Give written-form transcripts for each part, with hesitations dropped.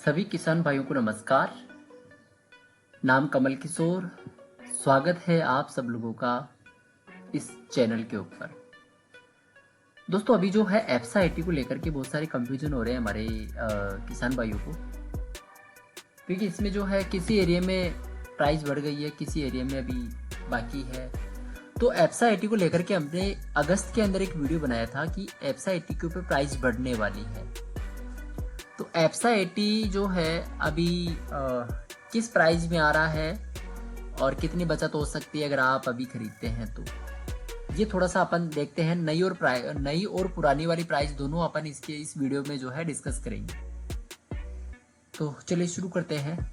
सभी किसान भाइयों को नमस्कार। नाम कमल किशोर। स्वागत है आप सब लोगों का इस चैनल के ऊपर। दोस्तों, अभी जो है एप्सा आईटी को लेकर के बहुत सारे कंफ्यूजन हो रहे हैं हमारे किसान भाइयों को, क्योंकि इसमें जो है किसी एरिया में प्राइस बढ़ गई है, किसी एरिया में अभी बाकी है। तो एप्सा आईटी को लेकर के हमने अगस्त के अंदर एक वीडियो बनाया था कि एप्सा आईटी के ऊपर प्राइस बढ़ने वाली है। तो एप्सा आईटी जो है अभी किस प्राइस में आ रहा है और कितनी बचत हो सकती है अगर आप अभी खरीदते हैं तो ये थोड़ा सा अपन देखते हैं। नई और पुरानी वाली प्राइस दोनों अपन इस वीडियो में जो है डिस्कस करेंगे। तो चलिए शुरू करते हैं।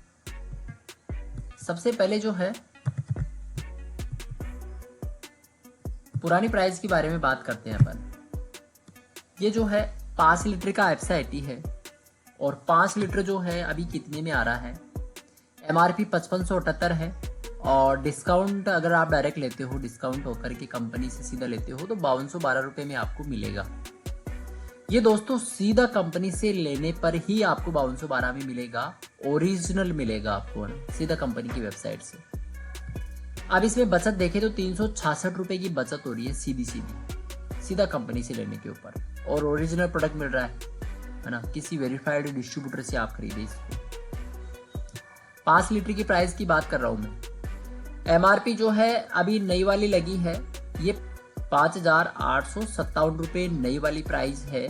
सबसे पहले जो है पुरानी प्राइस के बारे में बात करते हैं अपन। ये जो है 5 लीटर का एप्सा आईटी है और 5 लीटर जो है अभी कितने में आ रहा है। एमआरपी 5578 है और डिस्काउंट अगर आप डायरेक्ट लेते हो, डिस्काउंट होकर के कंपनी से सीधा लेते हो तो 5212 रुपये में आपको मिलेगा। ये दोस्तों सीधा कंपनी से लेने पर ही आपको 5212 में मिलेगा, ओरिजिनल मिलेगा आपको सीधा कंपनी की वेबसाइट से। अब इसमें बचत देखें तो 366 रुपये की बचत हो रही है सीधा कंपनी से लेने के ऊपर, और ओरिजिनल प्रोडक्ट मिल रहा है ना। किसी वेरीफाइड डिस्ट्रीब्यूटर से आप खरीदे इसको। 5 लीटर की प्राइस की बात कर रहा हूं मैं। एमआरपी जो है अभी नई वाली लगी है, ये 5857 रुपये नई वाली प्राइस है,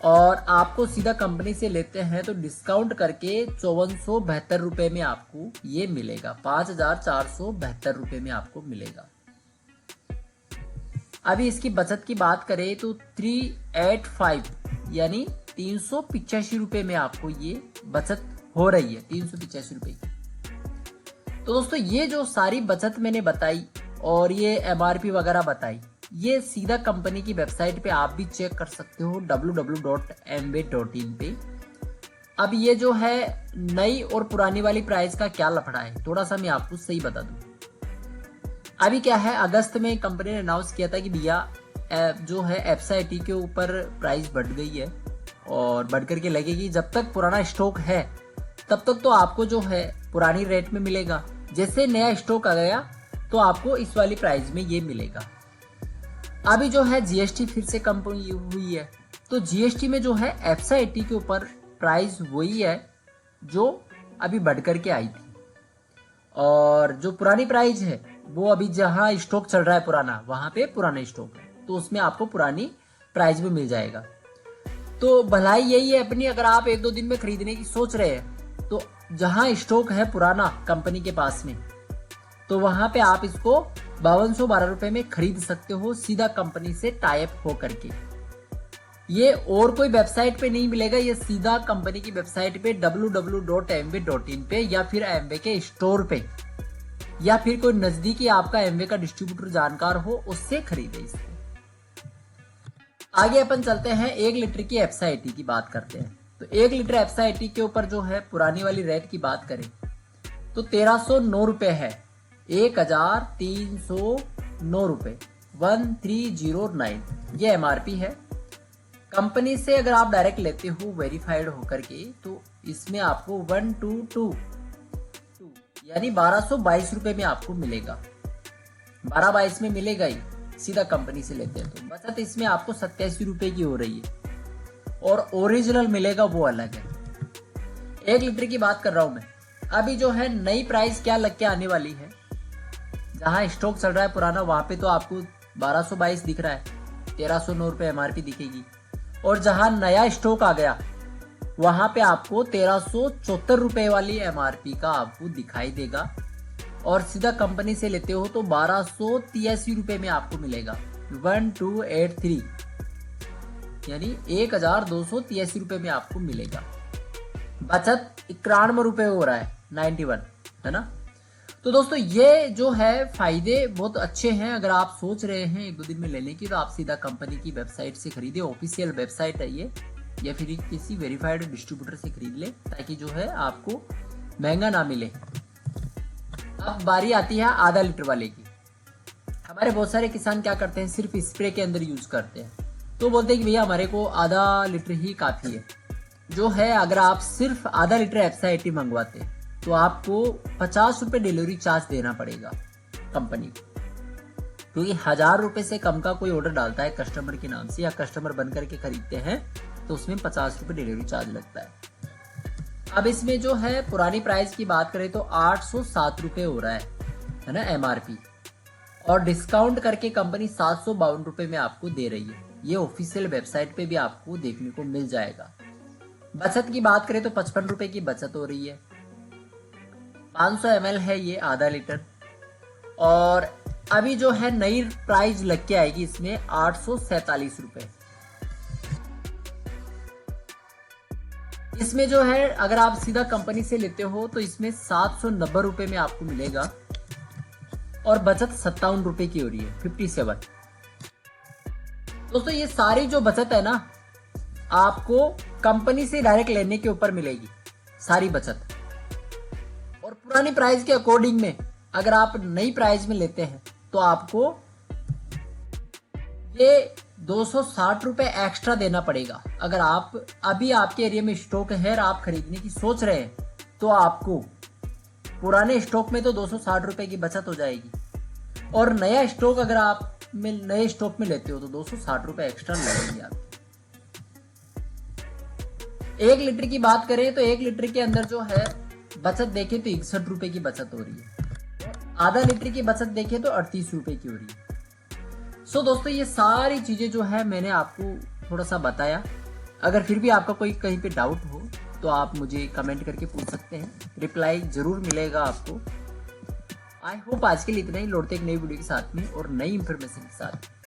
और आपको सीधा कंपनी से लेते हैं तो डिस्काउंट करके 5472 रुपये में आपको ये मिलेगा। 5472 रुपये में आपको मिलेगा। अभी इसकी बचत की बात करें तो 385 यानी 385 रुपये में आपको ये बचत हो रही है, 385 रुपये की। तो दोस्तों ये जो सारी बचत मैंने बताई और ये एमआरपी वगैरह बताई, ये सीधा कंपनी की वेबसाइट पे आप भी चेक कर सकते हो www.amway.in पे। अब ये जो है नई और पुरानी वाली प्राइस का क्या लफड़ा है, थोड़ा सा मैं आपको सही बता दूं। अभी क्या है, अगस्त में कंपनी ने अनाउंस किया था कि भैया जो है एप्सा आईटी के ऊपर प्राइस बढ़ गई है और बढ़ करके लगेगी। जब तक पुराना स्टॉक है तब तक तो आपको जो है पुरानी रेट में मिलेगा। जैसे नया स्टॉक आ गया तो आपको इस वाली प्राइस में ये मिलेगा। अभी जो है जीएसटी फिर से कम हुई है, तो जीएसटी में जो है एप्सा आईटी के ऊपर प्राइस वही है जो अभी बढ़ करके आई थी, और जो पुरानी प्राइस है वो अभी जहां स्टॉक चल रहा है पुराना, वहां पे पुराना स्टॉक है तो उसमें आपको पुरानी प्राइस में मिल जाएगा। तो भलाई यही है अपनी, अगर आप 1-2 दिन में खरीदने की सोच रहे हैं तो जहां स्टॉक है पुराना कंपनी के पास में, तो वहां पे आप इसको 5212 रुपए में खरीद सकते हो सीधा कंपनी से टाई अप हो करके। ये और कोई वेबसाइट पे नहीं मिलेगा, ये सीधा कंपनी की वेबसाइट पे www.amway.in पे या फिर एमवे के स्टोर पे, या फिर कोई नजदीकी आपका एमवे का डिस्ट्रीब्यूटर जानकार हो उससे खरीदे इसको। आगे अपन चलते हैं 1 लीटर की एप्सा आईटी की बात करते हैं। तो 1 लीटर एप्सा आईटी के ऊपर जो है पुरानी वाली रेट की बात करें तो 1309 रुपए है, 1309 रुपए 1309 ये एमआरपी है। कंपनी से अगर आप डायरेक्ट लेते हो वेरीफाइड होकर के तो इसमें आपको 1222 यानी 1222 रुपए में आपको मिलेगा। 12-22 में मिलेगा ही, सीधा कंपनी से लेते हैं तो बचत इसमें आपको 87 रुपए की हो रही है, और ओरिजिनल मिलेगा वो अलग है। 1 लीटर की बात कर रहा हूं मैं। अभी जो है नई प्राइस क्या लग के आने वाली है, जहां स्टॉक चल रहा है पुराना वहां पे तो आपको 1222 दिख रहा है, 1309 रुपए एमआरपी दिखेगी, और जहां नया स्टॉक आ गया वहां पे आपको 1374 रुपए वाली एमआरपी का आपको दिखाई देगा, और सीधा कंपनी से लेते हो तो 1283 रुपए में आपको मिलेगा। 1283 यानी 1283 रुपए में आपको मिलेगा। बचत 91 रुपए हो रहा है, 91 है ना। तो दोस्तों ये जो है फायदे बहुत अच्छे हैं। अगर आप सोच रहे हैं 1-2 दिन में लेने की तो आप सीधा कंपनी की वेबसाइट से खरीदे, ऑफिशियल वेबसाइट है ये, या फिर किसी वेरीफाइड डिस्ट्रीब्यूटर से खरीद ले ताकि जो है आपको महंगा ना मिले। अब बारी आती है आधा लीटर वाले की। हमारे बहुत सारे किसान क्या करते हैं, सिर्फ स्प्रे के अंदर यूज करते हैं, तो बोलते हैं कि भैया हमारे को आधा लीटर ही काफी है। जो है अगर आप सिर्फ आधा लीटर एप्सा 80 मंगवाते हैं तो आपको 50 रुपये डिलीवरी चार्ज देना पड़ेगा कंपनी को, क्योंकि 1000 रुपये से कम का कोई ऑर्डर डालता है कस्टमर के नाम से या कस्टमर बन करके खरीदते हैं तो उसमें 50 रुपये डिलीवरी चार्ज लगता है। अब इसमें जो है पुरानी प्राइस की बात करें तो 807 रुपये हो रहा है ना MRP, और डिस्काउंट करके कंपनी 752 रुपये में आपको दे रही है। ये ऑफिशियल वेबसाइट पे भी आपको देखने को मिल जाएगा। बचत की बात करें तो 55 रुपये की बचत हो रही है। 500 ml है ये आधा लीटर, और अभी जो है नई प्राइस लग के आएगी इसमें 847 रुपये। इसमें जो है अगर आप सीधा कंपनी से लेते हो तो इसमें 790 रुपये में आपको मिलेगा, और बचत 57 रुपये की हो रही है, 57। दोस्तों ये सारी जो बचत है ना आपको कंपनी से डायरेक्ट लेने के ऊपर मिलेगी सारी बचत, और पुरानी प्राइस के अकॉर्डिंग में अगर आप नई प्राइस में लेते हैं तो आपको ये 260 रुपये एक्स्ट्रा देना पड़ेगा। अगर आप अभी आपके एरिया में स्टॉक है और आप खरीदने की सोच रहे हैं तो आपको पुराने स्टॉक में तो 260 रुपये की बचत हो जाएगी, और नया स्टॉक अगर आप नए स्टॉक में लेते हो तो 260 रुपये एक्स्ट्रा लगेंगे आपके। 1 लीटर की बात करें तो 1 लीटर के अंदर जो है बचत देखें तो 61 रुपये की बचत हो रही है, आधा लीटर की बचत देखें तो 38 रुपये की हो रही है। सो दोस्तों ये सारी चीजें जो है मैंने आपको थोड़ा सा बताया। अगर फिर भी आपका कोई कहीं पे डाउट हो तो आप मुझे कमेंट करके पूछ सकते हैं, रिप्लाई जरूर मिलेगा आपको। आई होप आज के लिए इतना ही, लौटते एक नई वीडियो के साथ में और नई इंफॉर्मेशन के साथ।